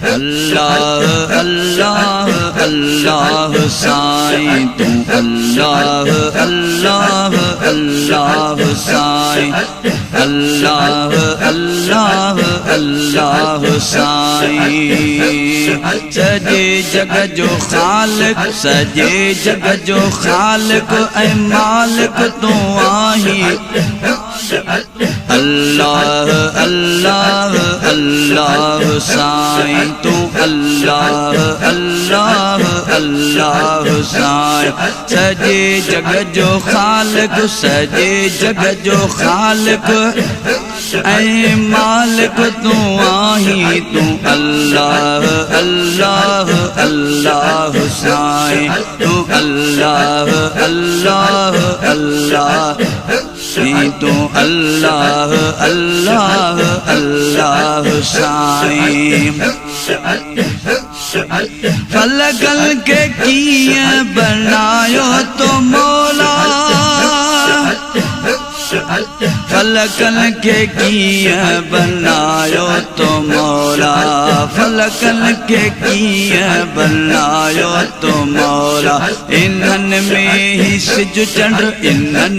अल्लाह अल्लाह अल्लाह साईं तू अल्लाह अल्लाह अल्लाह साईं अल्लाह अल्लाह अल्लाह साईं। सजे जग जो खालिक सजे जग जो खालिक ऐ मालिक तू आही। अल्लाह अल्लाह अल्लाह साईं तू अल्लाह अल्लाह अल्लाह साईं। सजे जग जो खालिक सजे जग जो खालिक ऐ मालिक तू आही। तू अल्लाह अल्लाह अल्लाह साईं तू अल्लाह अल्लाह अल्लाह तू अल्लाह अल्लाह अल्लाह साईं। फलकल के किए बनायो तो मौला फलकल के किए बनायो तो मौला फलकल के किए बनायो तो मौला। इन्हन में ही सिज चंड इन्हन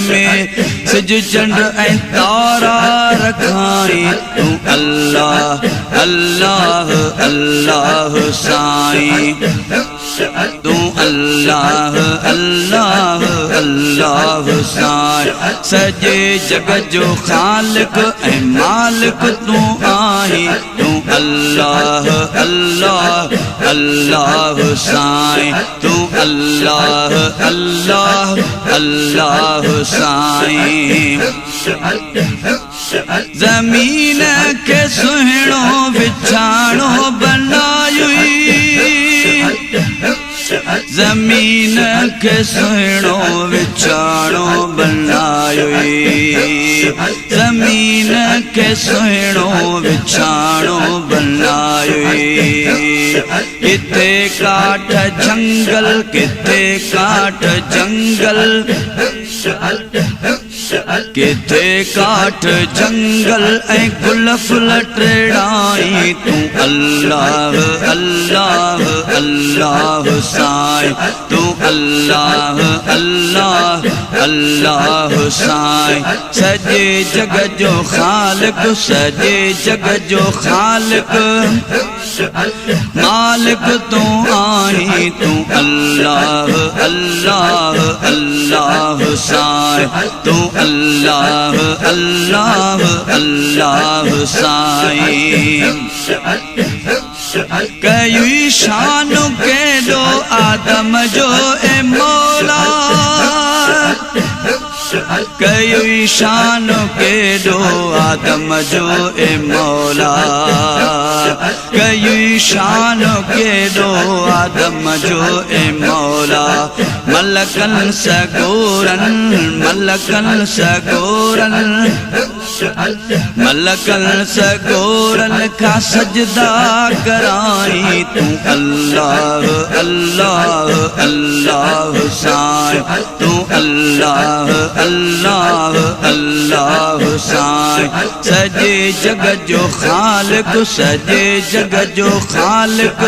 में सिज चंड ऐ तारा रखाई। तू अल्लाह अल्लाह अल्लाह साईं तू अल्लाह अल्लाह अल्लाह साईं। सजे जग जो खालिक ऐ मालिक तू आही। तू अल्लाह अल्लाह अल्लाह साईं तू अल्लाह अल्लाह अल्लाह साईं। जमीन के सुहिणो बिछाणो बनायुई जमीन के सुहिणो बिछाणो बनायुई जमीन के सुहिणो बिछाणो बनायुई। किथे काठ जंगल किथे काठ जंगल किथे काठ जंगल ऐ गुल फुल टेड़ाई। तू अल्लाह अल्लाह अल्लाह साईं तू अल्लाह अल्लाह अल्लाह साईं। सजे जग जो खालिक सजे जग जो खालिक मालिक तू आही। तू अल्लाह अल्लाह अल्लाह साईं तू अल्लाह अल्लाह अल्लाह साईं। कई शान के दो आदम जो ए मौला कई शान के दो आदम जो ए मौला कई शान के दो आदम जो ए मौला। मलकन सगोरन मलकन सगोरन मलकन सगोरन का सजदा कराई। तू अल्लाह अल्लाह अल्लाह साईं तू अल्लाह अल्लाह अल्लाह साईं। सजे जग जो खालिक सजे जग जो खालिक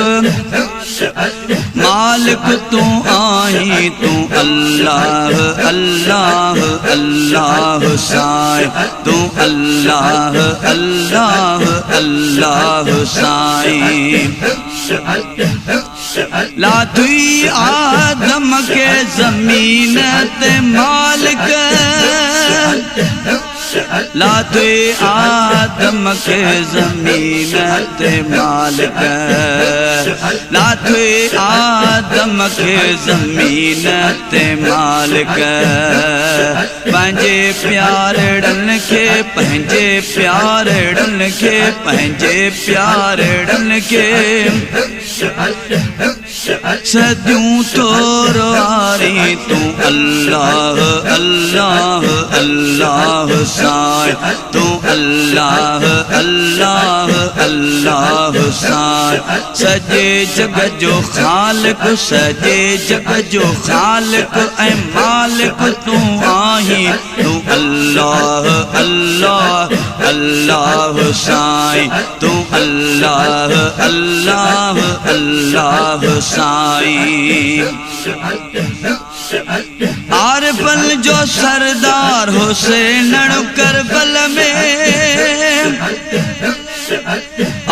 मालिक तू आही। तू अल्लाह अल्लाह अल्लाह साईं तू अल्लाह अल्लाह अल्लाह साईं। लाथुई आदम के जमीन ते मालिक लाथुई आदम के जमीन ते मालिक लाथुई आदम के जमीन ते मालिक। पंहिंजे प्यारड़न के पंहिंजे प्यारड़न के पंहिंजे प्यारड़न के सदियों तोर वारी। तू अल्लाह अल्लाह अल्लाह साईं तू अल्लाह अल्लाह अल्लाह साईं। सजे जग जो खालिक सजे जग जो खालिक ऐ मालिक तू आही। तू अल्लाह अल्लाह अल्लाह साईं तू अल्लाह अल्लाह अल्लाह साईं। आरफन जो सरदार हुसैन करबल में,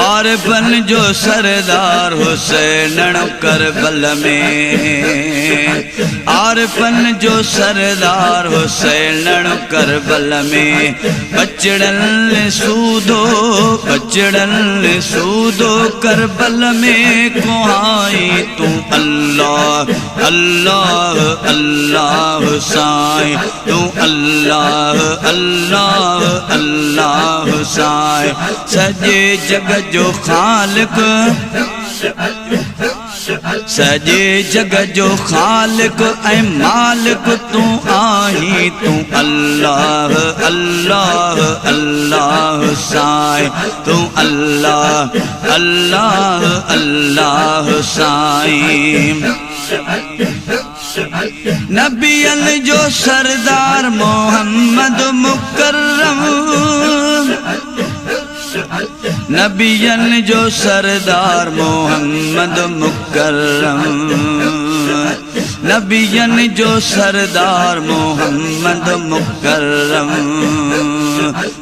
आरफन जो सरदार हुसैन करबल में, आरफन जो सरदार हुसैन करबल में, बचड़न सूदो बचड़न सूदो करबल में कुहाई तू अल्लाह अल्लाह अल्लाह साईं तू अल्लाह अल्लाह अल्लाह साईं। सजे जग जो खालिक, सजे जग जो खालिक ऐं मालिक तू आहीं तू अल्लाह अल्लाह अल्लाह साईं तू अल्लाह अल्लाह अल्लाह साईं। नबियन जो सरदार मोहम्मद मुकर्रम, नबियन जो सरदार मोहम्मद मुकर्रम, नबियन जो सरदार मोहम्मद मुकर्रम।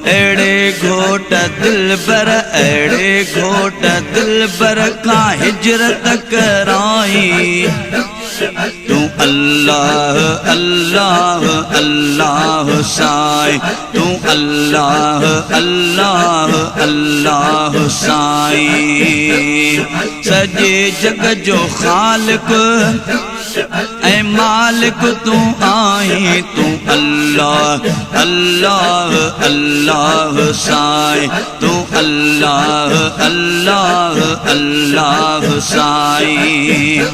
एड़े घोट दिलबर एड़े घोट दिलबर का हिजरत कराई तू अल्लाह अल्लाह अल्लाह साईं तू अल्लाह अल्लाह अल्लाह साईं। सजे जग जो खालिक ऐं मालिक तू आहीं तू अल्लाह अल्लाह अल्लाह साईं तू अल्लाह अल्लाह अल्लाह साईं।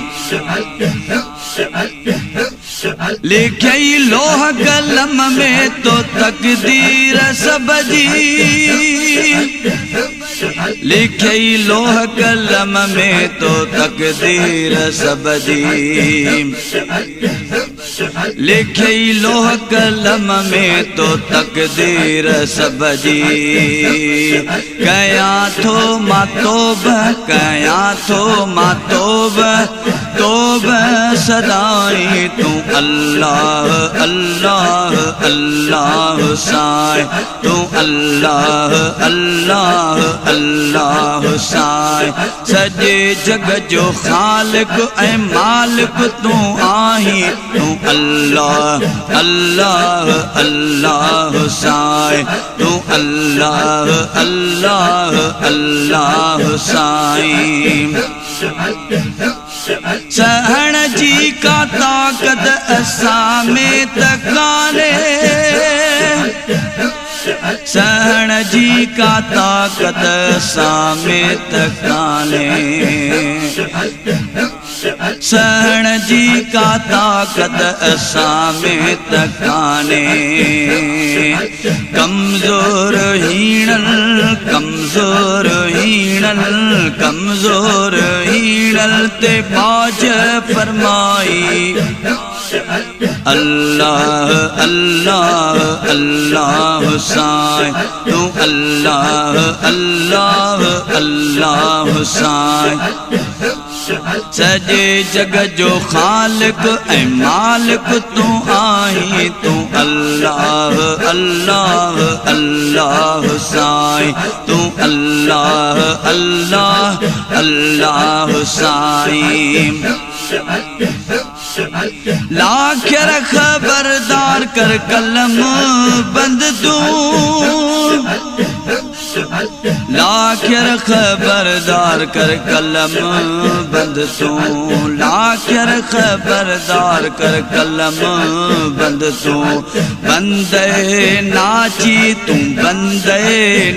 लिखे लोह कलम में तो तकदीर सब जी, लिखे लोह कलम में तो तकदीर सब जी, लिखे लोह कलम में तो तकदीर सब जी। कया थो मातोब कया थो मातोब तोब सदाई तू अल्लाह अल्लाह अल्लाह साईं तू अल्लाह अल्लाह अल्लाह साईं। सजे जग जो खालिक ऐं मालिक तू आहीं तू अल्लाह अल्लाह अल्लाह साईं तू अल्लाह अल्लाह अल्लाह साईं। सहन जी का ताकत असां में तकाने, सहन जी का ताकत असां में तकाने, सहन जी का ताकत असां में तकाने। कमजोर हीणल कमजोर हीणल कमजोर हीणल ते बाज फरमाई अल्लाह अल्लाह अल्लाह साईं तू अल्लाह अल्लाह अल्लाह साईं। सजे जग जो खालिक ऐं मालिक तू आहीं तू अल्लाह अल्लाह अल्लाह साईं तू अल्लाह अल्लाह अल्लाह साईं। लाखर खबरदार कर कलम बंद तू, लाखर खबरदार कर कलम बंद तू, लाखर खबरदार कर कलम बंद तू। बंदे नाची तू बंदे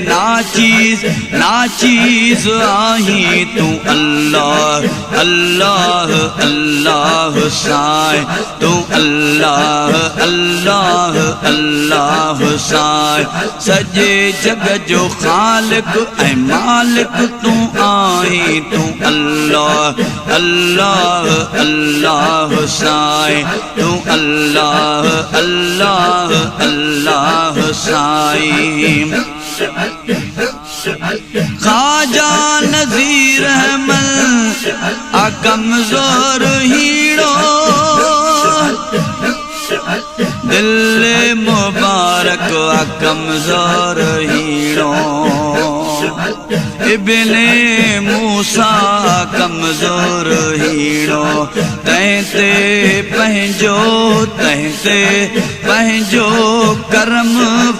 नाचीज नाचीज आही तू अल्लाह अल्लाह अल्लाह साईं तू अल्लाह अल्लाह अल्लाह साईं। सजे जग जो खालिक ऐं मालिक तू आहीं तू अल्लाह अल्लाह अल्लाह साईं तू अल्लाह अल्लाह अल्लाह साईं। ख्वाजा नज़ीर अहमद आ कमज़ोर हीड़ो दिल मुबारक आ कमज़ोर हीड़ो इब्ने मूसा कमज़ोर हीड़ो तैते पंहिंजो करम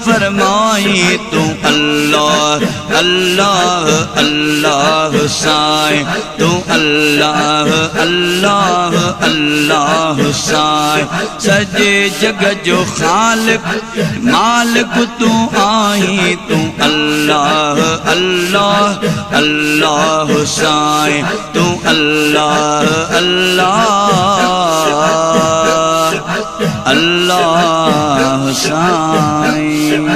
फरमाई तू अल्लाह अल्लाह अल्लाह साईं तू अल्लाह अल्लाह अल्लाह साईं सजे जग जो खालिक मालिक तू आई तू अल्लाह अल्लाह अल्लाह साईं तू अल्लाह अल्लाह अल्लाह साईं।